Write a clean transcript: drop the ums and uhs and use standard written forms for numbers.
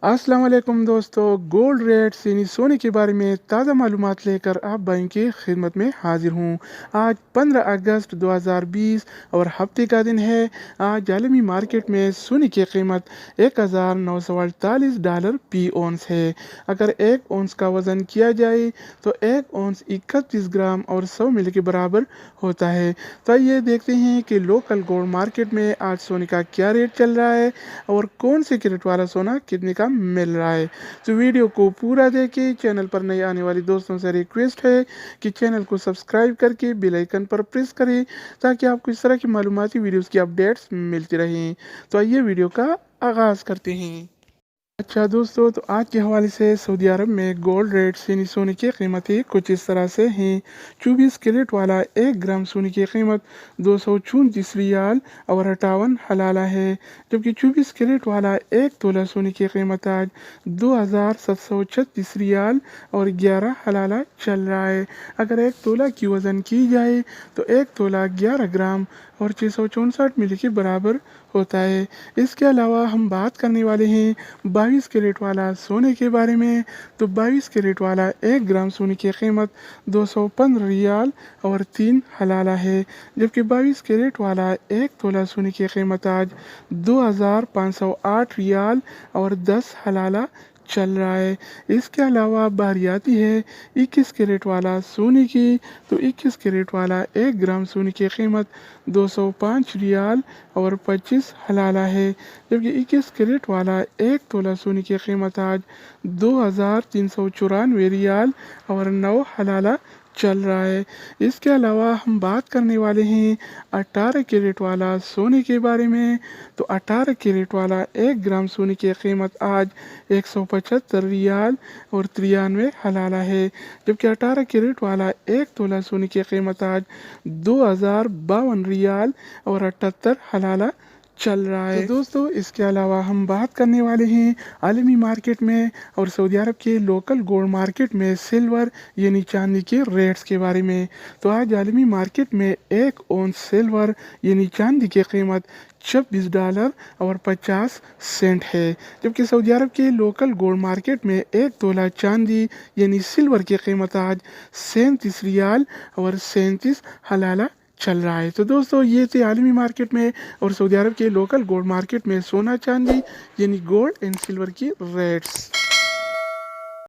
अस्सलाम वालेकुम दोस्तों, गोल्ड रेट्स यानी सोने के बारे में ताज़ा मालूमात लेकर आप भाई की खिदमत में हाजिर हूँ। आज 15 अगस्त 2020 और हफ्ते का दिन है। आज आलमी मार्केट में सोने की कीमत $1948 फी औंस है। अगर एक औंस का वज़न किया जाए तो एक औंस 31 ग्राम और 100 मिली के बराबर होता है। तो ये देखते हैं कि लोकल गोल्ड मार्केट में आज सोने का क्या रेट चल रहा है और कौन से कैरेट वाला सोना कितने का मिल रहा है। तो वीडियो को पूरा देखें। चैनल पर नए आने वाले दोस्तों से रिक्वेस्ट है कि चैनल को सब्सक्राइब करके बेल आइकन पर प्रेस करें ताकि आपको इस तरह की मालूमाती वीडियोस की अपडेट्स मिलती रहें। तो आइए वीडियो का आगाज़ करते हैं। अच्छा दोस्तों, तो आज के हवाले से सऊदी अरब में गोल्ड रेट्स यानी सोने की कीमतें कुछ इस तरह से हैं। 24 कैरेट वाला 1 ग्राम सोने की कीमत 234 रियाल और 58 हलाला है, जबकि 24 कैरेट वाला 1 तोला सोने की कीमत आज 2736 रियाल और 11 हलाला चल रहा है। अगर 1 तोला की वज़न की जाए तो 1 तोला 11 ग्राम और 664 मिली के बराबर होता है। इसके अलावा हम बात करने वाले हैं 22 कैरेट वाला सोने के बारे में। तो 22 कैरेट वाला 1 ग्राम सोने की कीमत 215 रियाल और 3 हलाला है, जबकि 22 कैरेट वाला 1 तोला सोने की कीमत आज 2508 रियाल और 10 हलाला चल रहा है। इसके अलावा बारी आती है 21 कैरेट वाला सोने की। तो 21 कैरेट वाला 1 ग्राम सोने की कीमत 205 रियाल और 25 हलाला है, जबकि 21 कैरेट वाला 1 तोला सोने की कीमत आज 2394 रियाल और 9 हलाला चल रहा है। इसके अलावा हम बात करने वाले हैं 18 कैरेट वाला सोने के बारे में। तो 18 कैरेट वाला 1 ग्राम सोने की कीमत आज 175 रियाल और 93 हलाला है, जबकि 18 कैरेट वाला 1 तोला सोने की कीमत आज 2052 रियाल और 78 हलाला चल रहा है। तो दोस्तों, इसके अलावा हम बात करने वाले हैं आलमी मार्केट में और सऊदी अरब के लोकल गोल्ड मार्केट में सिल्वर यानी चांदी के रेट्स के बारे में। तो आज आलमी मार्केट में 1 औंस सिल्वर यानी चांदी की कीमत $26 और 50 सेंट है, जबकि सऊदी अरब के लोकल गोल्ड मार्केट में 1 तोला चांदी यानी सिल्वर की कीमत आज 37 रियाल और 37 हलाला चल रहा है। तो दोस्तों, ये थे आलमी मार्केट में और सऊदी अरब के लोकल गोल्ड मार्केट में सोना चांदी यानी गोल्ड एंड सिल्वर की रेट्स।